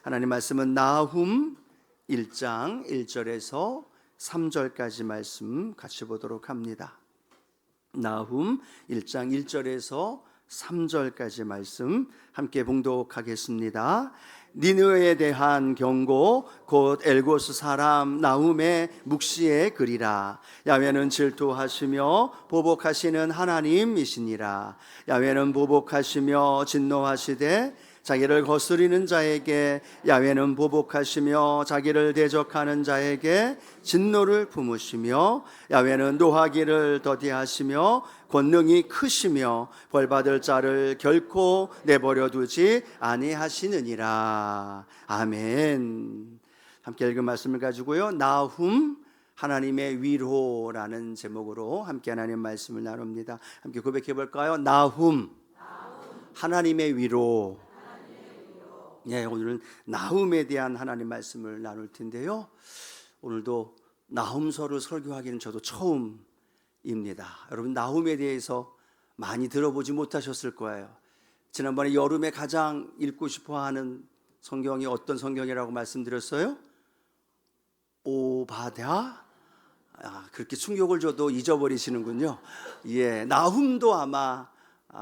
하나님 말씀은 나훔 1장 1절에서 3절까지 말씀 같이 보도록 합니다. 나훔 1장 1절에서 3절까지 말씀 함께 봉독하겠습니다. 니느웨에 대한 경고, 곧 엘고스 사람 나훔의 묵시의 글이라. 야훼는 질투하시며 보복하시는 하나님이시니라. 야훼는 보복하시며 진노하시되 자기를 거스리는 자에게, 야훼는 보복하시며 자기를 대적하는 자에게 진노를 품으시며, 야훼는 노하기를 더디하시며 권능이 크시며 벌받을 자를 결코 내버려 두지 아니하시느니라. 아멘. 함께 읽은 말씀을 가지고요, 나훔 하나님의 위로라는 제목으로 함께 하나님 말씀을 나눕니다. 함께 고백해 볼까요? 나훔 하나님의 위로. 네, 오늘은 나훔에 대한 하나님 말씀을 나눌 텐데요, 오늘도 나훔서를 설교하기는 저도 처음입니다. 여러분, 나훔에 대해서 많이 들어보지 못하셨을 거예요. 지난번에 여름에 가장 읽고 싶어하는 성경이 어떤 성경이라고 말씀드렸어요? 오바댜? 그렇게 충격을 줘도 잊어버리시는군요. 예, 나훔도 아마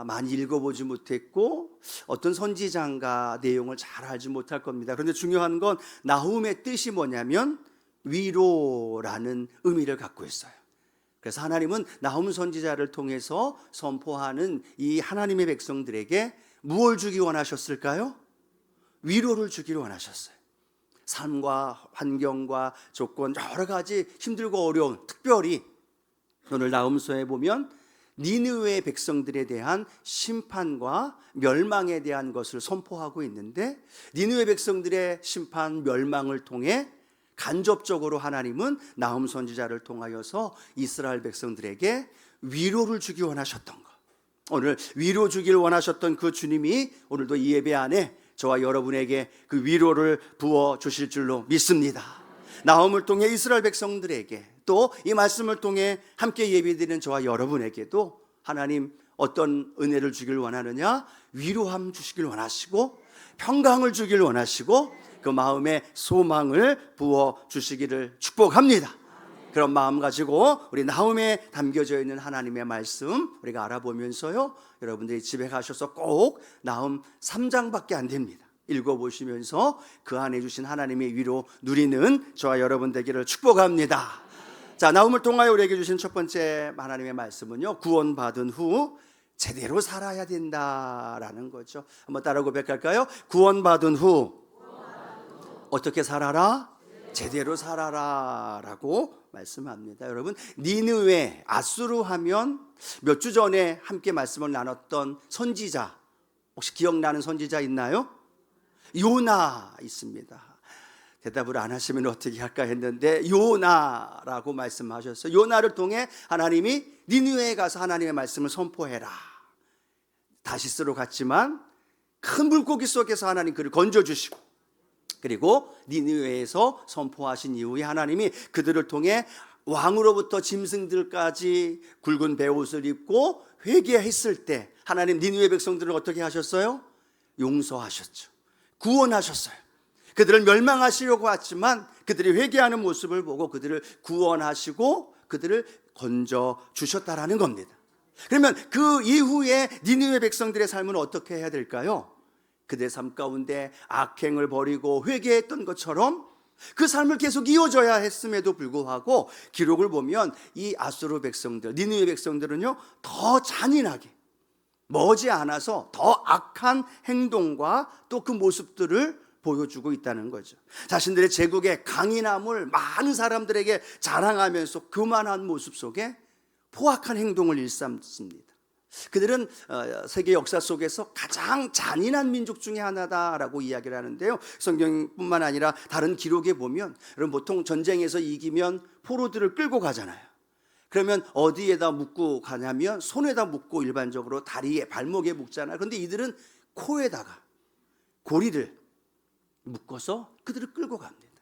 많이 읽어보지 못했고 어떤 선지자인가 내용을 잘 알지 못할 겁니다. 그런데 중요한 건 나훔의 뜻이 뭐냐면 위로라는 의미를 갖고 있어요. 그래서 하나님은 나훔 선지자를 통해서 선포하는 이 하나님의 백성들에게 무엇을 주기 원하셨을까요? 위로를 주기를 원하셨어요. 삶과 환경과 조건 여러 가지 힘들고 어려운, 특별히 오늘 나훔서에 보면 니느웨 백성들에 대한 심판과 멸망에 대한 것을 선포하고 있는데, 니느웨 백성들의 심판, 멸망을 통해 간접적으로 하나님은 나훔 선지자를 통하여서 이스라엘 백성들에게 위로를 주기 원하셨던 것, 오늘 위로 주기를 원하셨던 그 주님이 오늘도 이 예배 안에 저와 여러분에게 그 위로를 부어 주실 줄로 믿습니다. 나훔을 통해 이스라엘 백성들에게, 또 이 말씀을 통해 함께 예배드리는 저와 여러분에게도 하나님 어떤 은혜를 주길 원하느냐? 위로함 주시길 원하시고 평강을 주길 원하시고 그 마음에 소망을 부어 주시기를 축복합니다. 그런 마음 가지고 우리 나훔에 담겨져 있는 하나님의 말씀 우리가 알아보면서요, 여러분들이 집에 가셔서 꼭 나훔 3장밖에 안 됩니다. 읽어보시면서 그 안에 주신 하나님의 위로 누리는 저와 여러분 되기를 축복합니다. 자, 나훔을 통하여 우리에게 주신 첫 번째 하나님의 말씀은요, 구원받은 후 제대로 살아야 된다라는 거죠. 한번 따라 고백할까요? 구원받은 후 어떻게 살아라? 제대로 살아라 라고 말씀합니다. 여러분, 니느웨, 아수르 하면 몇 주 전에 함께 말씀을 나눴던 선지자, 혹시 기억나는 선지자 있나요? 요나 있습니다. 대답을 안 하시면 어떻게 할까 했는데 요나라고 말씀하셨어요. 요나를 통해 하나님이 니느웨에 가서 하나님의 말씀을 선포해라. 다시스로 갔지만 큰 물고기 속에서 하나님 그를 건져주시고, 그리고 니느웨에서 선포하신 이후에 하나님이 그들을 통해 왕으로부터 짐승들까지 굵은 베옷을 입고 회개했을 때 하나님 니느웨 백성들을 어떻게 하셨어요? 용서하셨죠. 구원하셨어요. 그들을 멸망하시려고 했지만 그들이 회개하는 모습을 보고 그들을 구원하시고 그들을 건져 주셨다라는 겁니다. 그러면 그 이후에 니느웨 백성들의 삶은 어떻게 해야 될까요? 그들의 삶 가운데 악행을 버리고 회개했던 것처럼 그 삶을 계속 이어져야 했음에도 불구하고 기록을 보면 이 아수르 백성들, 니느웨 백성들은요, 더 잔인하게 머지않아서 더 악한 행동과 또 그 모습들을 보여주고 있다는 거죠. 자신들의 제국의 강인함을 많은 사람들에게 자랑하면서 교만한 모습 속에 포악한 행동을 일삼습니다. 그들은 세계 역사 속에서 가장 잔인한 민족 중에 하나다라고 이야기를 하는데요, 성경뿐만 아니라 다른 기록에 보면 여러분, 보통 전쟁에서 이기면 포로들을 끌고 가잖아요. 그러면 어디에다 묶고 가냐면 손에다 묶고 일반적으로 다리에 발목에 묶잖아요. 그런데 이들은 코에다가 고리를 묶어서 그들을 끌고 갑니다.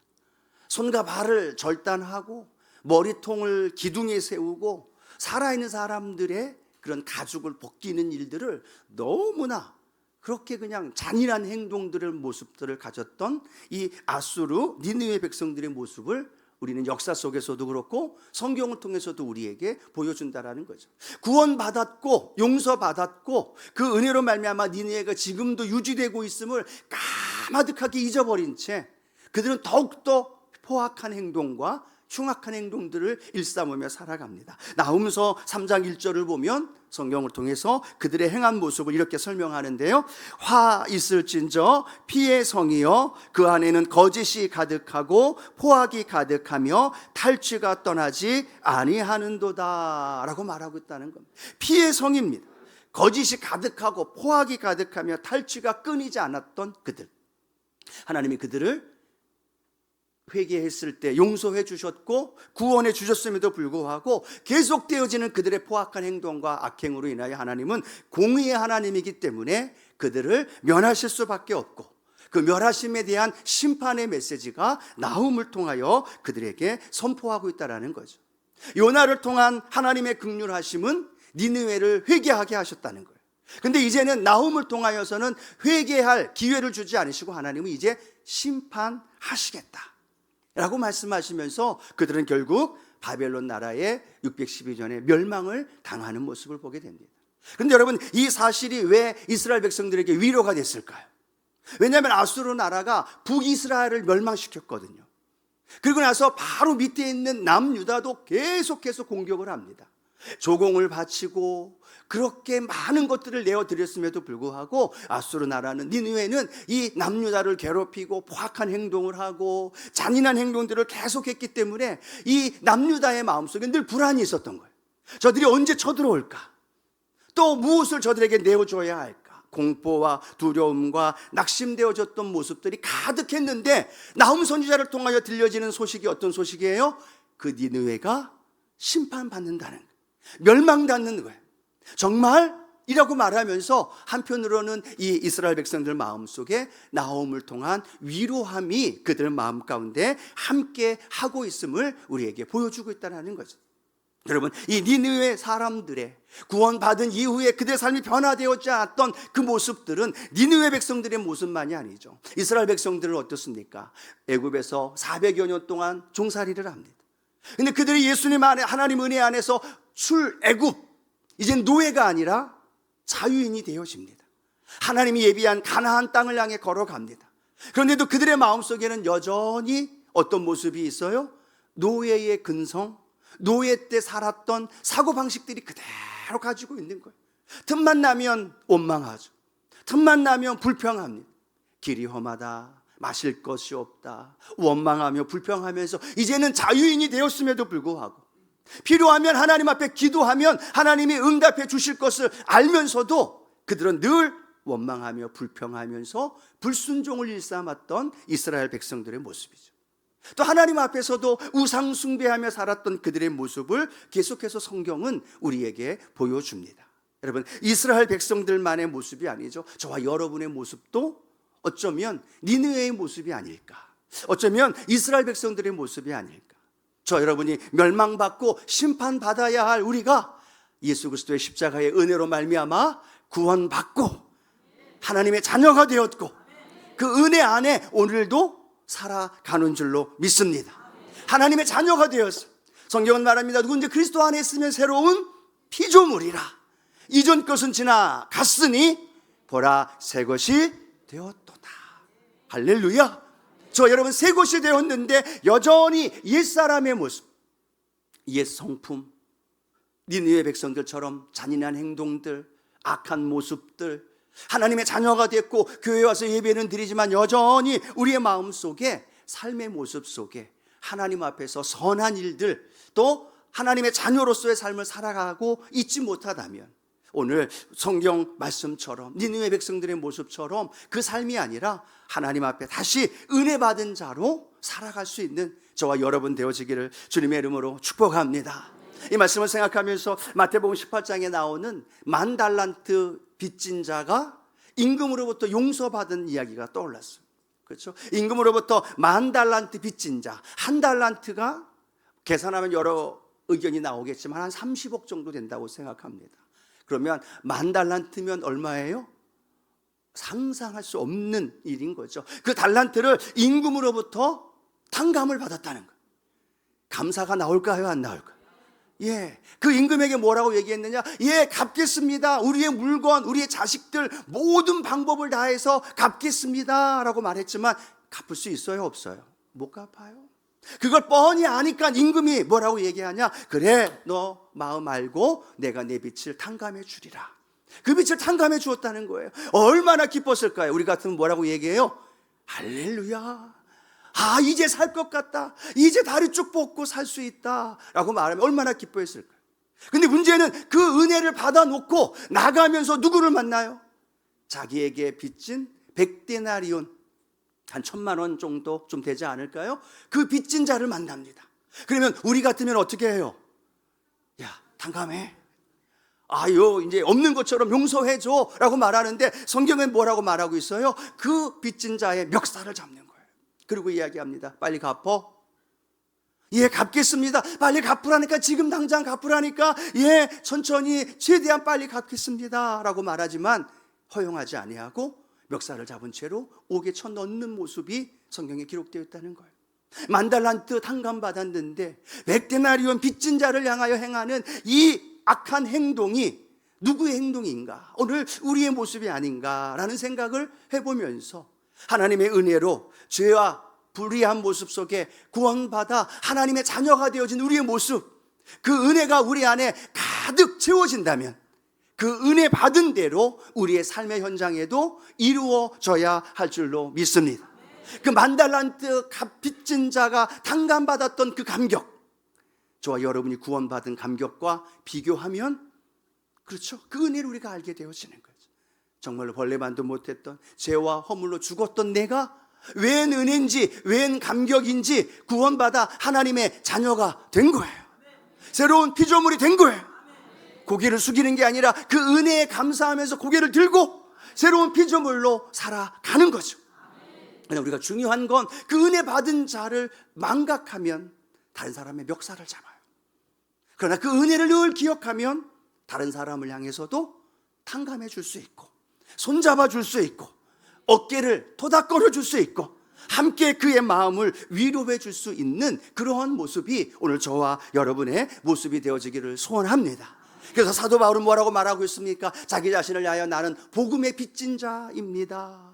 손과 발을 절단하고 머리통을 기둥에 세우고 살아있는 사람들의 그런 가죽을 벗기는 일들을 너무나 그렇게 그냥 잔인한 행동들을 모습들을 가졌던 이 아수르 니느웨 백성들의 모습을 우리는 역사 속에서도 그렇고 성경을 통해서도 우리에게 보여준다라는 거죠. 구원받았고 용서받았고 그 은혜로 말미암아 니느웨가 지금도 유지되고 있음을 까마득하게 잊어버린 채 그들은 더욱더 포악한 행동과 흉악한 행동들을 일삼으며 살아갑니다. 나훔서 3장 1절을 보면 성경을 통해서 그들의 행한 모습을 이렇게 설명하는데요. 화 있을진저 피의 성이여 그 안에는 거짓이 가득하고 포악이 가득하며 탈취가 떠나지 아니하는도다 라고 말하고 있다는 겁니다. 피의 성입니다. 거짓이 가득하고 포악이 가득하며 탈취가 끊이지 않았던 그들, 하나님이 그들을 회개했을 때 용서해 주셨고 구원해 주셨음에도 불구하고 계속되어지는 그들의 포악한 행동과 악행으로 인하여 하나님은 공의의 하나님이기 때문에 그들을 멸하실 수밖에 없고, 그 멸하심에 대한 심판의 메시지가 나훔을 통하여 그들에게 선포하고 있다는 거죠. 요나를 통한 하나님의 긍휼하심은 니느웨를 회개하게 하셨다는 거예요. 근데 이제는 나훔을 통하여서는 회개할 기회를 주지 않으시고 하나님은 이제 심판하시겠다 라고 말씀하시면서 그들은 결국 바벨론 나라의 612년에 멸망을 당하는 모습을 보게 됩니다. 그런데 여러분, 이 사실이 왜 이스라엘 백성들에게 위로가 됐을까요? 왜냐하면 아수르 나라가 북이스라엘을 멸망시켰거든요. 그리고 나서 바로 밑에 있는 남유다도 계속해서 공격을 합니다. 조공을 바치고 그렇게 많은 것들을 내어드렸음에도 불구하고 아수르 나라는, 니느웨는 이 남유다를 괴롭히고 포악한 행동을 하고 잔인한 행동들을 계속했기 때문에 이 남유다의 마음속에 늘 불안이 있었던 거예요. 저들이 언제 쳐들어올까? 또 무엇을 저들에게 내어줘야 할까? 공포와 두려움과 낙심되어졌던 모습들이 가득했는데 나훔 선지자를 통하여 들려지는 소식이 어떤 소식이에요? 그 니느웨가 심판받는다는 거예요. 멸망받는 거예요. 정말? 이라고 말하면서 한편으로는 이 이스라엘 백성들 마음속에 나훔을 통한 위로함이 그들 마음 가운데 함께 하고 있음을 우리에게 보여주고 있다는 거죠. 여러분, 이 니느웨 사람들의 구원받은 이후에 그들의 삶이 변화되었지 않았던 그 모습들은 니느웨 백성들의 모습만이 아니죠. 이스라엘 백성들은 어떻습니까? 애굽에서 400여 년 동안 종살이를 합니다. 근데 그들이 예수님 안에, 하나님 은혜 안에서 출애굽, 이젠 노예가 아니라 자유인이 되어집니다. 하나님이 예비한 가나안 땅을 향해 걸어갑니다. 그런데도 그들의 마음속에는 여전히 어떤 모습이 있어요? 노예의 근성, 노예 때 살았던 사고방식들이 그대로 가지고 있는 거예요. 틈만 나면 원망하죠. 틈만 나면 불평합니다. 길이 험하다, 마실 것이 없다, 원망하며 불평하면서 이제는 자유인이 되었음에도 불구하고 필요하면 하나님 앞에 기도하면 하나님이 응답해 주실 것을 알면서도 그들은 늘 원망하며 불평하면서 불순종을 일삼았던 이스라엘 백성들의 모습이죠. 또 하나님 앞에서도 우상 숭배하며 살았던 그들의 모습을 계속해서 성경은 우리에게 보여줍니다. 여러분, 이스라엘 백성들만의 모습이 아니죠. 저와 여러분의 모습도 어쩌면 니느웨의 모습이 아닐까, 어쩌면 이스라엘 백성들의 모습이 아닐까. 저 여러분이 멸망받고 심판받아야 할 우리가 예수 그리스도의 십자가의 은혜로 말미암아 구원받고 하나님의 자녀가 되었고 그 은혜 안에 오늘도 살아가는 줄로 믿습니다. 하나님의 자녀가 되었어. 성경은 말합니다. 누구든지 그리스도 안에 있으면 새로운 피조물이라. 이전 것은 지나갔으니 보라 새 것이 되었도다. 할렐루야. 저 여러분, 새 것이 되었는데 여전히 옛사람의 모습, 옛 성품, 니느웨 백성들처럼 잔인한 행동들, 악한 모습들, 하나님의 자녀가 됐고 교회에 와서 예배는 드리지만 여전히 우리의 마음속에, 삶의 모습 속에 하나님 앞에서 선한 일들, 또 하나님의 자녀로서의 삶을 살아가고 있지 못하다면 오늘 성경 말씀처럼 니느웨 백성들의 모습처럼 그 삶이 아니라 하나님 앞에 다시 은혜 받은 자로 살아갈 수 있는 저와 여러분 되어지기를 주님의 이름으로 축복합니다. 이 말씀을 생각하면서 마태복음 18장에 나오는 10,000달란트 빚진 자가 임금으로부터 용서받은 이야기가 떠올랐어요. 그렇죠? 임금으로부터 10,000달란트 빚진 자, 1달란트가 계산하면 여러 의견이 나오겠지만 한 30억 정도 된다고 생각합니다. 그러면 10,000달란트면 얼마예요? 상상할 수 없는 일인 거죠. 그 달란트를 임금으로부터 탕감을 받았다는 거. 감사가 나올까요, 안 나올까요? 예, 그 임금에게 뭐라고 얘기했느냐? 예, 갚겠습니다. 우리의 물건, 우리의 자식들 모든 방법을 다해서 갚겠습니다 라고 말했지만 갚을 수 있어요, 없어요? 못 갚아요. 그걸 뻔히 아니까 임금이 뭐라고 얘기하냐? 그래, 너 마음 알고 내가 내 빚을 탕감해 주리라. 그 빚을 탕감해 주었다는 거예요. 얼마나 기뻤을까요? 우리 같으면 뭐라고 얘기해요? 할렐루야, 아, 이제 살 것 같다, 이제 다리 쭉 뻗고 살 수 있다 라고 말하면 얼마나 기뻐했을까요? 근데 문제는 그 은혜를 받아놓고 나가면서 누구를 만나요? 자기에게 빚진 100데나리온, 한 1,000만 원 정도 좀 되지 않을까요? 그 빚진 자를 만납니다. 그러면 우리 같으면 어떻게 해요? 야, 탕감해, 아유, 이제 없는 것처럼 용서해줘 라고 말하는데 성경은 뭐라고 말하고 있어요? 그 빚진 자의 멱살을 잡는 거예요. 그리고 이야기합니다. 빨리 갚어. 예, 갚겠습니다. 빨리 갚으라니까, 지금 당장 갚으라니까, 예, 천천히 최대한 빨리 갚겠습니다 라고 말하지만 허용하지 아니하고 멱살을 잡은 채로 옥에 쳐 넣는 모습이 성경에 기록되어 있다는 거예요. 10,000달란트 탕감받았는데 100데나리온 빚진 자를 향하여 행하는 이 악한 행동이 누구의 행동인가? 오늘 우리의 모습이 아닌가라는 생각을 해보면서 하나님의 은혜로 죄와 불의한 모습 속에 구원받아 하나님의 자녀가 되어진 우리의 모습, 그 은혜가 우리 안에 가득 채워진다면 그 은혜 받은 대로 우리의 삶의 현장에도 이루어져야 할 줄로 믿습니다. 그 10,000달란트 빚진 자가 탕감받았던 그 감격, 저와 여러분이 구원받은 감격과 비교하면 그렇죠, 그 은혜를 우리가 알게 되어지는 거죠. 정말로 벌레만도 못했던 죄와 허물로 죽었던 내가 웬 은혜인지 웬 감격인지 구원받아 하나님의 자녀가 된 거예요. 새로운 피조물이 된 거예요. 고개를 숙이는 게 아니라 그 은혜에 감사하면서 고개를 들고 새로운 피조물로 살아가는 거죠. 그러나 우리가 중요한 건 그 은혜 받은 자를 망각하면 다른 사람의 멱살을 잡아요. 그러나 그 은혜를 늘 기억하면 다른 사람을 향해서도 탕감해 줄 수 있고, 손잡아 줄 수 있고, 어깨를 토닥거려 줄 수 있고, 함께 그의 마음을 위로해 줄 수 있는 그러한 모습이 오늘 저와 여러분의 모습이 되어지기를 소원합니다. 그래서 사도 바울은 뭐라고 말하고 있습니까? 자기 자신을 위하여 나는 복음의 빚진 자입니다.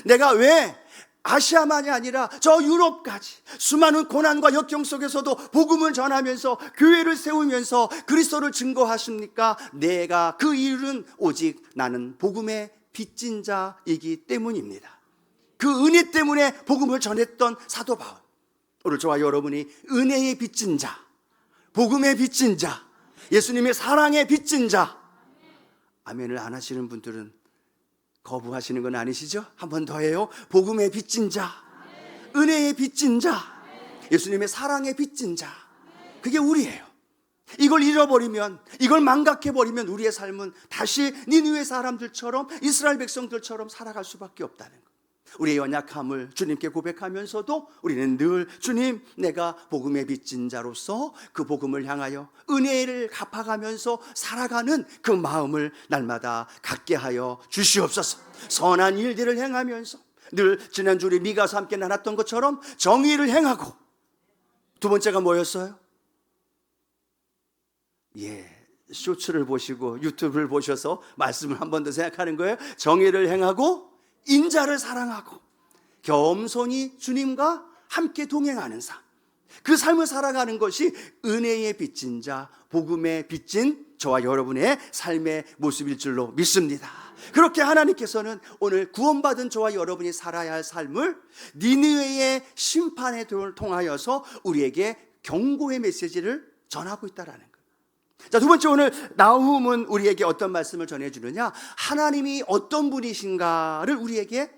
내가 왜 아시아만이 아니라 저 유럽까지 수많은 고난과 역경 속에서도 복음을 전하면서 교회를 세우면서 그리스도를 증거하십니까? 내가 그 이유는 오직 나는 복음의 빚진 자이기 때문입니다. 그 은혜 때문에 복음을 전했던 사도 바울, 오늘 저와 여러분이 은혜의 빚진 자, 복음의 빚진 자, 예수님의 사랑의 빚진 자, 아멘을 안 하시는 분들은 거부하시는 건 아니시죠? 한 번 더 해요. 복음의 빚진 자, 은혜의 빚진 자, 예수님의 사랑의 빚진 자, 그게 우리예요. 이걸 잃어버리면, 이걸 망각해버리면 우리의 삶은 다시 니느웨 사람들처럼, 이스라엘 백성들처럼 살아갈 수밖에 없다는 것. 우리의 연약함을 주님께 고백하면서도 우리는 늘 주님, 내가 복음의 빚진 자로서 그 복음을 향하여 은혜를 갚아가면서 살아가는 그 마음을 날마다 갖게 하여 주시옵소서. 선한 일들을 행하면서 늘 지난주 우리 미가서 함께 나눴던 것처럼 정의를 행하고, 두 번째가 뭐였어요? 예, 쇼츠를 보시고 유튜브를 보셔서 말씀을 한 번 더 생각하는 거예요. 정의를 행하고 인자를 사랑하고 겸손히 주님과 함께 동행하는 삶, 그 삶을 살아가는 것이 은혜의 빚진 자, 복음의 빚진 저와 여러분의 삶의 모습일 줄로 믿습니다. 그렇게 하나님께서는 오늘 구원받은 저와 여러분이 살아야 할 삶을 니느웨의 심판에 통하여서 우리에게 경고의 메시지를 전하고 있다라는 거예요. 자, 두 번째, 오늘 나훔은 우리에게 어떤 말씀을 전해주느냐? 하나님이 어떤 분이신가를 우리에게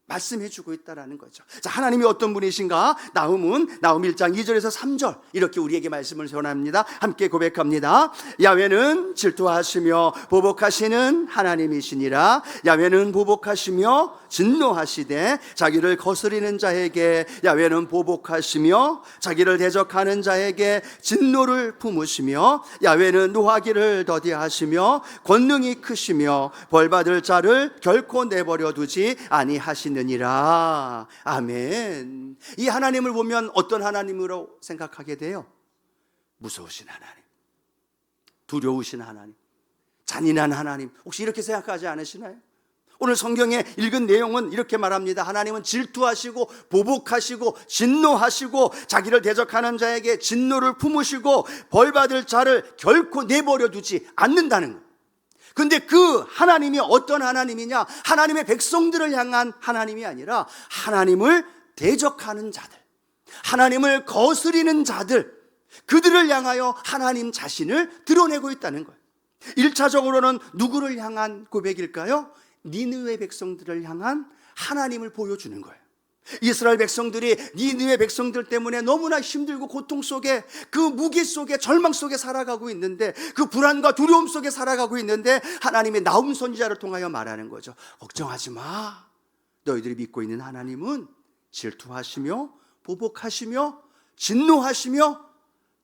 말씀해 주고 있다라는 거죠. 자, 하나님이 어떤 분이신가? 나훔은 나훔 1장 2절에서 3절 이렇게 우리에게 말씀을 전합니다. 함께 고백합니다. 야훼는 질투하시며 보복하시는 하나님이시니라. 야훼는 보복하시며 진노하시되 자기를 거스리는 자에게 야훼는 보복하시며 자기를 대적하는 자에게 진노를 품으시며 야훼는 노하기를 더디하시며 권능이 크시며 벌받을 자를 결코 내버려 두지 아니하시느니라. 아멘. 이 하나님을 보면 어떤 하나님으로 생각하게 돼요? 무서우신 하나님, 두려우신 하나님, 잔인한 하나님. 혹시 이렇게 생각하지 않으시나요? 오늘 성경에 읽은 내용은 이렇게 말합니다. 하나님은 질투하시고 보복하시고 진노하시고 자기를 대적하는 자에게 진노를 품으시고 벌받을 자를 결코 내버려 두지 않는다는 거예요. 근데 그 하나님이 어떤 하나님이냐? 하나님의 백성들을 향한 하나님이 아니라 하나님을 대적하는 자들, 하나님을 거스리는 자들, 그들을 향하여 하나님 자신을 드러내고 있다는 거예요. 1차적으로는 누구를 향한 고백일까요? 니느웨 백성들을 향한 하나님을 보여주는 거예요. 이스라엘 백성들이 니느웨 백성들 때문에 너무나 힘들고 고통 속에, 그 무기 속에, 절망 속에 살아가고 있는데, 그 불안과 두려움 속에 살아가고 있는데 하나님의 나훔 선지자를 통하여 말하는 거죠. 걱정하지 마. 너희들이 믿고 있는 하나님은 질투하시며 보복하시며 진노하시며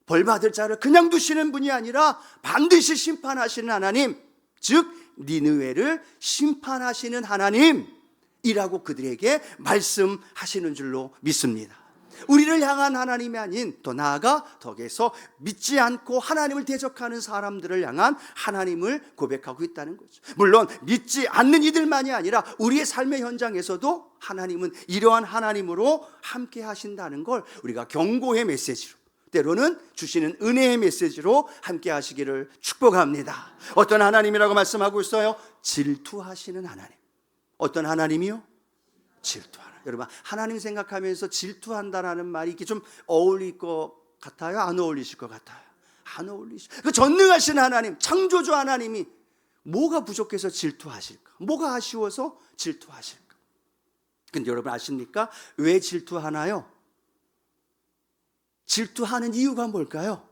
벌받을 자를 그냥 두시는 분이 아니라 반드시 심판하시는 하나님, 즉 니느웨를 심판하시는 하나님이라고 그들에게 말씀하시는 줄로 믿습니다. 우리를 향한 하나님이 아닌, 더 나아가 덕에서 믿지 않고 하나님을 대적하는 사람들을 향한 하나님을 고백하고 있다는 거죠. 물론 믿지 않는 이들만이 아니라 우리의 삶의 현장에서도 하나님은 이러한 하나님으로 함께 하신다는 걸 우리가 경고의 메시지로, 때로는 주시는 은혜의 메시지로 함께 하시기를 축복합니다. 어떤 하나님이라고 말씀하고 있어요? 질투하시는 하나님. 어떤 하나님이요? 질투하는. 여러분, 하나님 생각하면서 질투한다라는 말이 이게 좀 어울릴 것 같아요? 안 어울리실 것 같아요? 안 어울리시죠. 그 전능하신 하나님, 창조주 하나님이 뭐가 부족해서 질투하실까? 뭐가 아쉬워서 질투하실까? 근데 여러분 아십니까? 왜 질투하나요? 질투하는 이유가 뭘까요?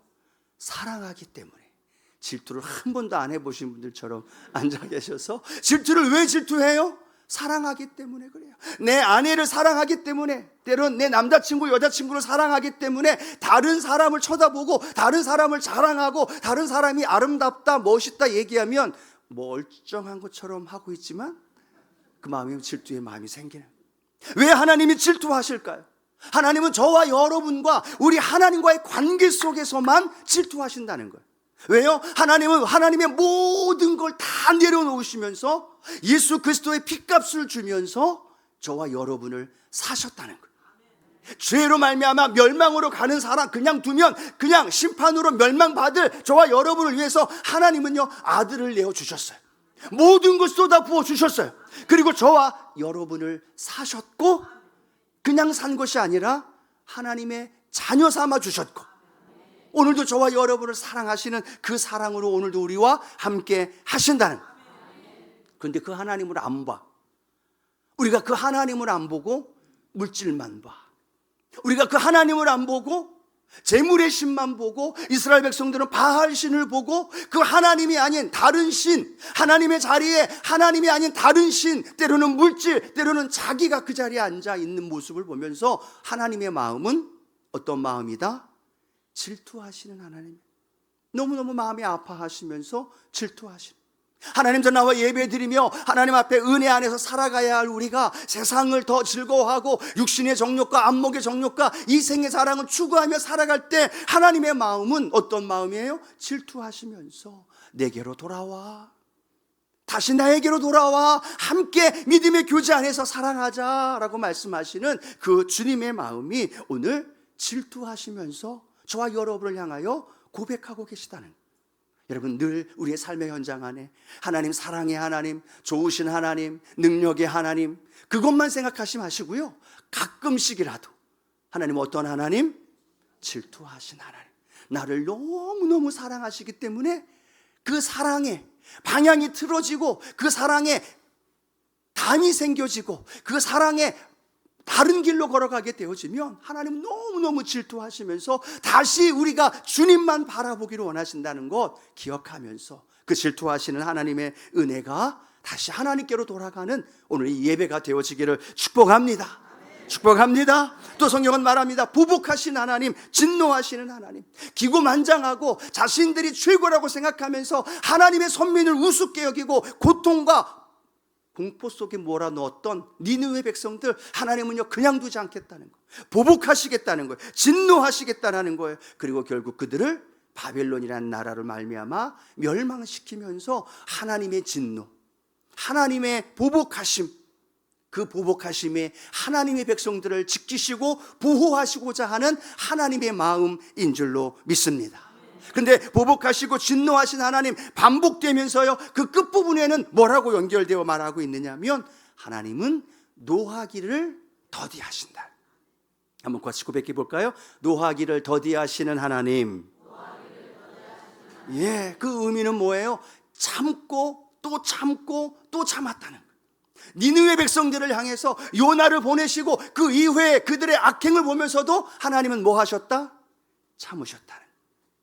사랑하기 때문에. 질투를 한 번도 안 해보신 분들처럼 앉아 계셔서, 질투를 왜 질투해요? 사랑하기 때문에 그래요. 내 아내를 사랑하기 때문에, 때론 내 남자친구 여자친구를 사랑하기 때문에 다른 사람을 쳐다보고 다른 사람을 자랑하고 다른 사람이 아름답다 멋있다 얘기하면 멀쩡한 것처럼 하고 있지만 그 마음이 질투의 마음이 생기는. 왜 하나님이 질투하실까요? 하나님은 저와 여러분과 우리 하나님과의 관계 속에서만 질투하신다는 거예요. 왜요? 하나님은 하나님의 모든 걸 다 내려놓으시면서 예수 그리스도의 핏값을 주면서 저와 여러분을 사셨다는 거예요. 죄로 말미암아 멸망으로 가는 사람 그냥 두면 그냥 심판으로 멸망받을 저와 여러분을 위해서 하나님은요 아들을 내어주셨어요. 모든 걸 쏟아 부어 주셨어요. 그리고 저와 여러분을 사셨고, 그냥 산 것이 아니라 하나님의 자녀 삼아 주셨고, 오늘도 저와 여러분을 사랑하시는 그 사랑으로 오늘도 우리와 함께 하신다는. 그런데 그 하나님을 안 봐. 우리가 그 하나님을 안 보고 물질만 봐. 우리가 그 하나님을 안 보고 재물의 신만 보고, 이스라엘 백성들은 바알 신을 보고 그 하나님이 아닌 다른 신, 하나님의 자리에 하나님이 아닌 다른 신, 때로는 물질, 때로는 자기가 그 자리에 앉아 있는 모습을 보면서 하나님의 마음은 어떤 마음이다? 질투하시는 하나님. 너무너무 마음이 아파하시면서 질투하시는 하나님. 저 나와 예배드리며 하나님 앞에 은혜 안에서 살아가야 할 우리가 세상을 더 즐거워하고 육신의 정욕과 안목의 정욕과 이 생의 사랑을 추구하며 살아갈 때 하나님의 마음은 어떤 마음이에요? 질투하시면서 내게로 돌아와, 다시 나에게로 돌아와, 함께 믿음의 교제 안에서 사랑하자라고 말씀하시는 그 주님의 마음이 오늘 질투하시면서 저와 여러분을 향하여 고백하고 계시다는 거예요. 여러분, 늘 우리의 삶의 현장 안에 하나님, 사랑의 하나님, 좋으신 하나님, 능력의 하나님, 그것만 생각하지 마시고요, 가끔씩이라도 하나님 어떤 하나님? 질투하신 하나님. 나를 너무너무 사랑하시기 때문에 그 사랑에 방향이 틀어지고 그 사랑에 마음이 생겨지고 그 사랑에 다른 길로 걸어가게 되어지면 하나님은 너무너무 질투하시면서 다시 우리가 주님만 바라보기를 원하신다는 것 기억하면서 그 질투하시는 하나님의 은혜가 다시 하나님께로 돌아가는 오늘 이 예배가 되어지기를 축복합니다. 축복합니다. 또 성경은 말합니다. 보복하신 하나님, 진노하시는 하나님, 기고만장하고 자신들이 최고라고 생각하면서 하나님의 선민을 우습게 여기고 고통과 공포 속에 몰아넣었던 니느웨 백성들, 하나님은요 그냥 두지 않겠다는 거예요. 보복하시겠다는 거예요. 진노하시겠다는 거예요. 그리고 결국 그들을 바벨론이라는 나라를 말미암아 멸망시키면서 하나님의 진노, 하나님의 보복하심, 그 보복하심에 하나님의 백성들을 지키시고 보호하시고자 하는 하나님의 마음인 줄로 믿습니다. 그런데 보복하시고 진노하신 하나님 반복되면서요 그 끝부분에는 뭐라고 연결되어 말하고 있느냐면 하나님은 노하기를 더디하신다. 한번 같이 고백해 볼까요? 노하기를 더디하시는 하나님. 예, 그 의미는 뭐예요? 참고 또 참고 또 참았다는 거예요. 니느웨 백성들을 향해서 요나를 보내시고 그 이후에 그들의 악행을 보면서도 하나님은 뭐 하셨다? 참으셨다는 거예요.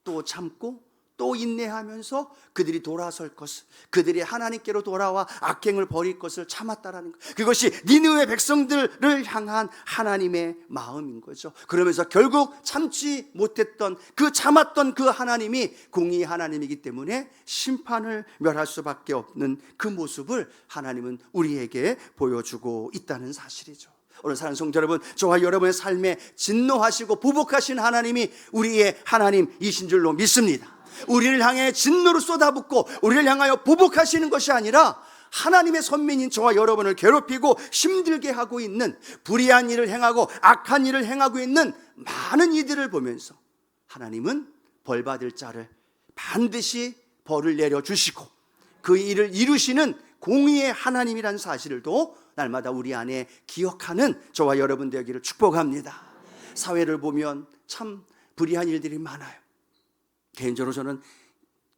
또 참고 또 인내하면서 그들이 돌아설 것을, 그들이 하나님께로 돌아와 악행을 버릴 것을 참았다라는 것, 그것이 니느웨 백성들을 향한 하나님의 마음인 거죠. 그러면서 결국 참지 못했던 그 참았던 그 하나님이 공의 하나님이기 때문에 심판을 멸할 수밖에 없는 그 모습을 하나님은 우리에게 보여주고 있다는 사실이죠. 오늘 사랑하는 성도 여러분, 저와 여러분의 삶에 진노하시고 보복하신 하나님이 우리의 하나님이신 줄로 믿습니다. 우리를 향해 진노를 쏟아붓고 우리를 향하여 보복하시는 것이 아니라 하나님의 선민인 저와 여러분을 괴롭히고 힘들게 하고 있는, 불의한 일을 행하고 악한 일을 행하고 있는 많은 이들을 보면서 하나님은 벌받을 자를 반드시 벌을 내려주시고 그 일을 이루시는 공의의 하나님이라는 사실을도 날마다 우리 안에 기억하는 저와 여러분 되기를 축복합니다. 사회를 보면 참 불의한 일들이 많아요. 개인적으로 저는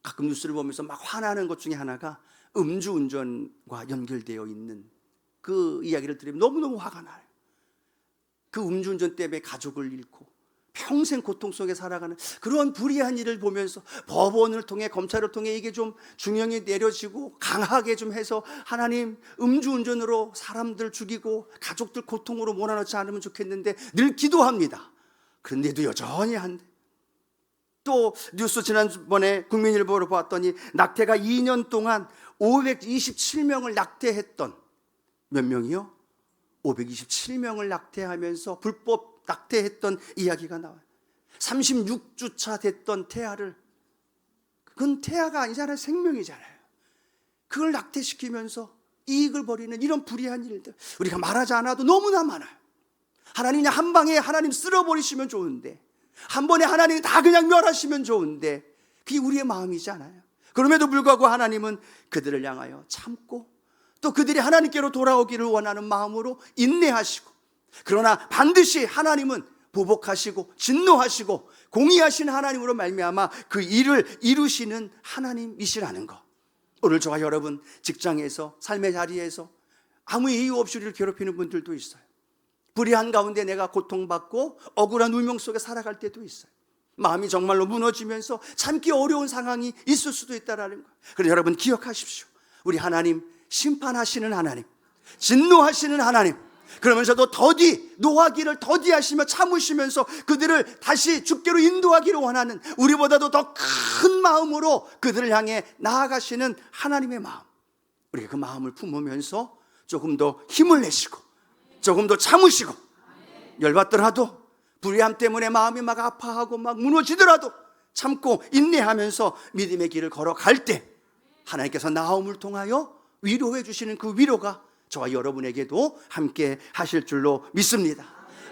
가끔 뉴스를 보면서 막 화나는 것 중에 하나가 음주운전과 연결되어 있는 그 이야기를 들으면 너무너무 화가 나요. 그 음주운전 때문에 가족을 잃고 평생 고통 속에 살아가는 그런 불의한 일을 보면서 법원을 통해, 검찰을 통해 이게 좀 중형이 내려지고 강하게 좀 해서 하나님, 음주운전으로 사람들 죽이고 가족들 고통으로 몰아넣지 않으면 좋겠는데 늘 기도합니다. 그런데도 여전히 한데, 또 뉴스 지난번에 국민일보로 봤더니 낙태가 2년 동안 527명을 낙태했던, 몇 명이요? 527명을 낙태하면서 불법 낙태했던 이야기가 나와요. 36주차 됐던 태아를, 그건 태아가 아니잖아요. 생명이잖아요. 그걸 낙태시키면서 이익을 벌이는 이런 불의한 일들, 우리가 말하지 않아도 너무나 많아요. 하나님 그냥 한 방에 하나님 쓸어버리시면 좋은데, 한 번에 하나님이 다 그냥 멸하시면 좋은데, 그게 우리의 마음이잖아요. 그럼에도 불구하고 하나님은 그들을 향하여 참고 또 그들이 하나님께로 돌아오기를 원하는 마음으로 인내하시고, 그러나 반드시 하나님은 보복하시고 진노하시고 공의하신 하나님으로 말미암아 그 일을 이루시는 하나님이시라는 것, 오늘 저와 여러분 직장에서, 삶의 자리에서 아무 이유 없이 우리를 괴롭히는 분들도 있어요. 불의한 가운데 내가 고통받고 억울한 운명 속에 살아갈 때도 있어요. 마음이 정말로 무너지면서 참기 어려운 상황이 있을 수도 있다는 거예요. 그래서 여러분 기억하십시오. 우리 하나님 심판하시는 하나님, 진노하시는 하나님, 그러면서도 노하기를 더디하시며 참으시면서 그들을 다시 주께로 인도하기를 원하는, 우리보다도 더 큰 마음으로 그들을 향해 나아가시는 하나님의 마음, 우리가 그 마음을 품으면서 조금 더 힘을 내시고 조금 더 참으시고, 열받더라도 불의함 때문에 마음이 막 아파하고 막 무너지더라도 참고 인내하면서 믿음의 길을 걸어갈 때 하나님께서 나음을 통하여 위로해 주시는 그 위로가 저와 여러분에게도 함께 하실 줄로 믿습니다.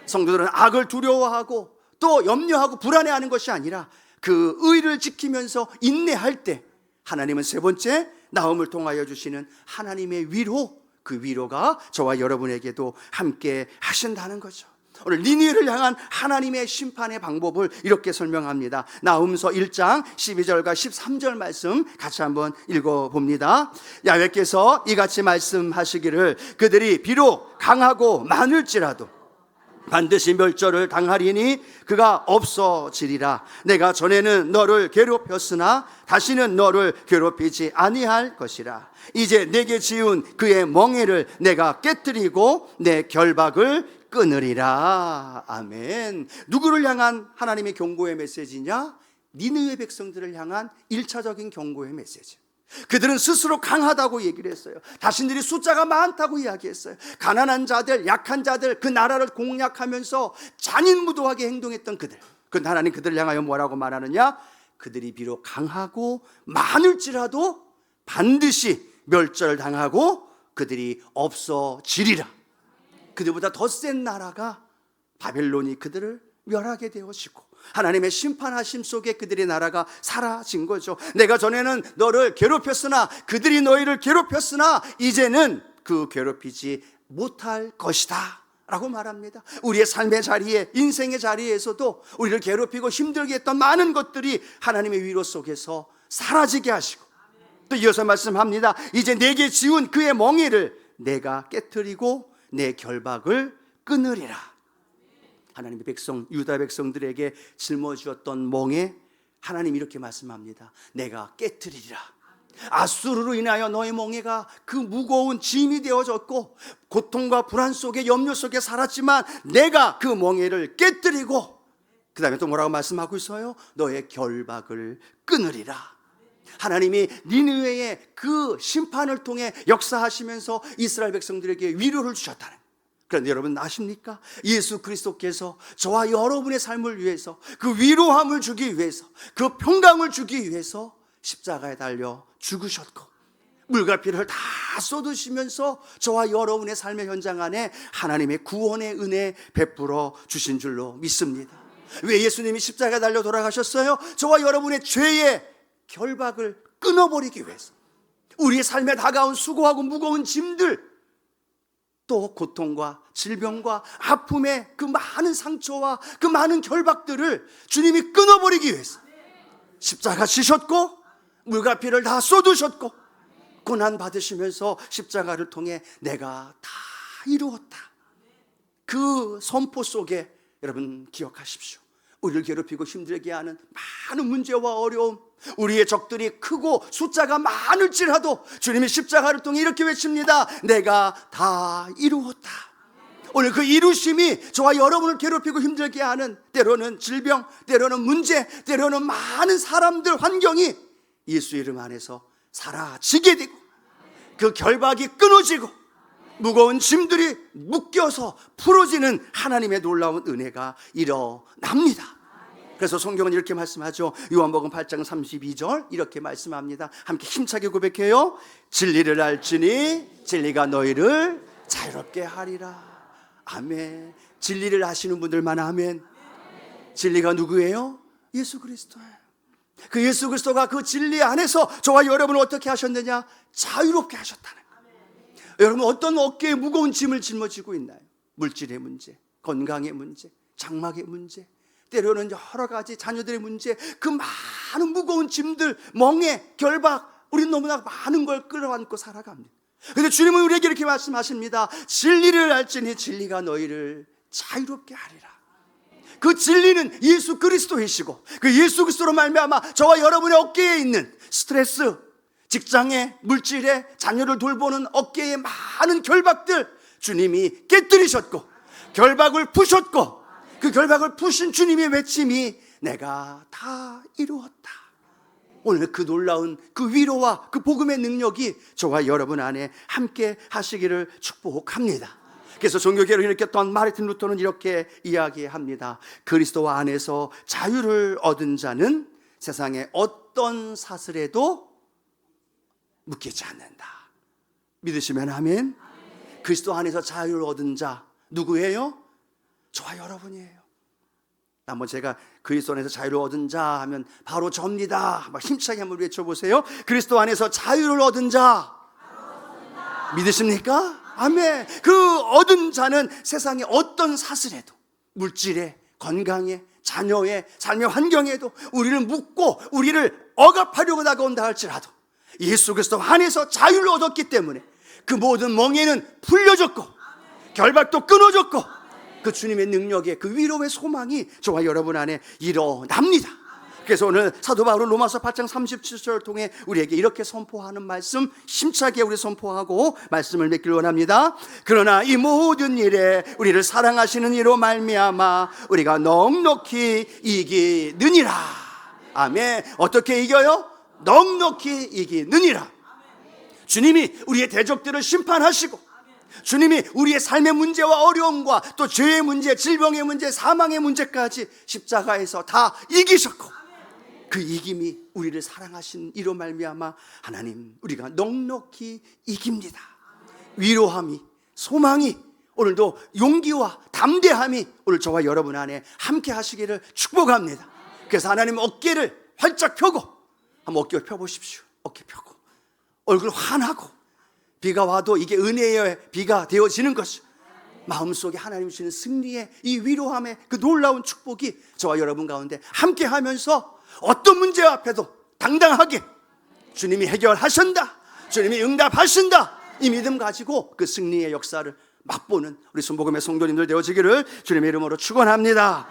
성도들은 악을 두려워하고 또 염려하고 불안해하는 것이 아니라 그 의를 지키면서 인내할 때 하나님은 세 번째 나음을 통하여 주시는 하나님의 위로, 그 위로가 저와 여러분에게도 함께 하신다는 거죠. 오늘 니느웨를 향한 하나님의 심판의 방법을 이렇게 설명합니다. 나훔서 1장 12절과 13절 말씀 같이 한번 읽어봅니다. 야훼께서 이같이 말씀하시기를 그들이 비록 강하고 많을지라도 반드시 멸절을 당하리니 그가 없어지리라. 내가 전에는 너를 괴롭혔으나 다시는 너를 괴롭히지 아니할 것이라. 이제 내게 지은 그의 멍에를 내가 깨뜨리고 내 결박을 끊으리라. 아멘. 누구를 향한 하나님의 경고의 메시지냐? 니느웨 백성들을 향한 1차적인 경고의 메시지. 그들은 스스로 강하다고 얘기를 했어요. 자신들이 숫자가 많다고 이야기했어요. 가난한 자들, 약한 자들, 그 나라를 공략하면서 잔인무도하게 행동했던 그들. 그 하나님 그들을 향하여 뭐라고 말하느냐? 그들이 비록 강하고 많을지라도 반드시 멸절당하고 그들이 없어지리라. 그들보다 더 센 나라가 바벨론이 그들을 멸하게 되어지고 하나님의 심판하심 속에 그들의 나라가 사라진 거죠. 내가 전에는 너를 괴롭혔으나 그들이 너희를 괴롭혔으나 이제는 그 괴롭히지 못할 것이다 라고 말합니다. 우리의 삶의 자리에, 인생의 자리에서도 우리를 괴롭히고 힘들게 했던 많은 것들이 하나님의 위로 속에서 사라지게 하시고, 또 이어서 말씀합니다. 이제 내게 지운 그의 멍에를 내가 깨트리고 내 결박을 끊으리라. 하나님의 백성, 유다 백성들에게 짊어지었던 멍에 하나님이 이렇게 말씀합니다. 내가 깨트리리라. 아수르로 인하여 너의 멍에가 그 무거운 짐이 되어졌고 고통과 불안 속에, 염려 속에 살았지만 내가 그 멍에를 깨뜨리고, 그 다음에 또 뭐라고 말씀하고 있어요? 너의 결박을 끊으리라. 하나님이 니느웨의 그 심판을 통해 역사하시면서 이스라엘 백성들에게 위로를 주셨다는. 그런데 여러분 아십니까? 예수 그리스도께서 저와 여러분의 삶을 위해서, 그 위로함을 주기 위해서, 그 평강을 주기 위해서 십자가에 달려 죽으셨고 물과 피를 다 쏟으시면서 저와 여러분의 삶의 현장 안에 하나님의 구원의 은혜 베풀어 주신 줄로 믿습니다. 왜 예수님이 십자가에 달려 돌아가셨어요? 저와 여러분의 죄의 결박을 끊어버리기 위해서. 우리의 삶에 다가온 수고하고 무거운 짐들, 또 고통과 질병과 아픔의 그 많은 상처와 그 많은 결박들을 주님이 끊어버리기 위해서 십자가 지셨고 물과 피를 다 쏟으셨고 고난 받으시면서 십자가를 통해 내가 다 이루었다. 그 선포 속에 여러분 기억하십시오. 우리를 괴롭히고 힘들게 하는 많은 문제와 어려움, 우리의 적들이 크고 숫자가 많을지라도 주님이 십자가를 통해 이렇게 외칩니다. 내가 다 이루었다. 오늘 그 이루심이 저와 여러분을 괴롭히고 힘들게 하는 때로는 질병, 때로는 문제, 때로는 많은 사람들, 환경이 예수 이름 안에서 사라지게 되고 그 결박이 끊어지고 무거운 짐들이 묶여서 풀어지는 하나님의 놀라운 은혜가 일어납니다. 그래서 성경은 이렇게 말씀하죠. 요한복음 8장 32절 이렇게 말씀합니다. 함께 힘차게 고백해요. 진리를 알지니 진리가 너희를 자유롭게 하리라. 아멘. 진리를 아시는 분들만 아멘. 진리가 누구예요? 예수 그리스도예요. 그 예수 그리스도가 그 진리 안에서 저와 여러분을 어떻게 하셨느냐? 자유롭게 하셨다는 거예요. 여러분 어떤 어깨에 무거운 짐을 짊어지고 있나요? 물질의 문제, 건강의 문제, 장막의 문제, 때로는 여러 가지 자녀들의 문제, 그 많은 무거운 짐들, 멍에, 결박, 우리는 너무나 많은 걸 끌어안고 살아갑니다. 그런데 주님은 우리에게 이렇게 말씀하십니다. 진리를 알지니 진리가 너희를 자유롭게 하리라. 그 진리는 예수 그리스도이시고 그 예수 그리스도로 말미암아 저와 여러분의 어깨에 있는 스트레스, 직장에, 물질에, 자녀를 돌보는 어깨에 많은 결박들 주님이 깨뜨리셨고 결박을 푸셨고 그 결박을 푸신 주님의 외침이 내가 다 이루었다. 오늘 그 놀라운 그 위로와 그 복음의 능력이 저와 여러분 안에 함께 하시기를 축복합니다. 그래서 종교개혁을 일으켰던 마르틴 루터는 이렇게 이야기합니다. 그리스도 안에서 자유를 얻은 자는 세상의 어떤 사슬에도 묶이지 않는다. 믿으시면 아멘. 그리스도 안에서 자유를 얻은 자 누구예요? 저와 여러분이에요. 한번 제가 그리스도 안에서 자유를 얻은 자 하면 바로 접니다. 힘차게 한번 외쳐보세요. 그리스도 안에서 자유를 얻은 자 믿으십니까? 아멘. 그 얻은 자는 세상의 어떤 사슬에도 물질에, 건강에, 자녀의 삶의 환경에도 우리를 묻고 우리를 억압하려고 다가온다 할지라도 예수 그리스도 안에서 자유를 얻었기 때문에 그 모든 멍에는 풀려졌고 결박도 끊어졌고 그 주님의 능력에 그 위로의 소망이 저와 여러분 안에 일어납니다. 그래서 오늘 사도 바울은 로마서 8장 37절을 통해 우리에게 이렇게 선포하는 말씀, 힘차게 우리 선포하고 말씀을 맺길 원합니다. 그러나 이 모든 일에 우리를 사랑하시는 이로 말미암아 우리가 넉넉히 이기느니라. 아멘. 어떻게 이겨요? 넉넉히 이기느니라. 주님이 우리의 대적들을 심판하시고 주님이 우리의 삶의 문제와 어려움과 또 죄의 문제, 질병의 문제, 사망의 문제까지 십자가에서 다 이기셨고 그 이김이 우리를 사랑하신 이로 말미암아 하나님 우리가 넉넉히 이깁니다. 위로함이, 소망이, 오늘도 용기와 담대함이 오늘 저와 여러분 안에 함께 하시기를 축복합니다. 그래서 하나님 어깨를 활짝 펴고 한번 어깨를 펴보십시오. 어깨 펴고 얼굴 환하고 비가 와도 이게 은혜의 비가 되어지는 것이 마음속에 하나님 주시는 승리의 이 위로함의 그 놀라운 축복이 저와 여러분 가운데 함께 하면서 어떤 문제 앞에도 당당하게 주님이 해결하신다, 주님이 응답하신다, 이 믿음 가지고 그 승리의 역사를 맛보는 우리 순복음의 성도님들 되어지기를 주님의 이름으로 축원합니다.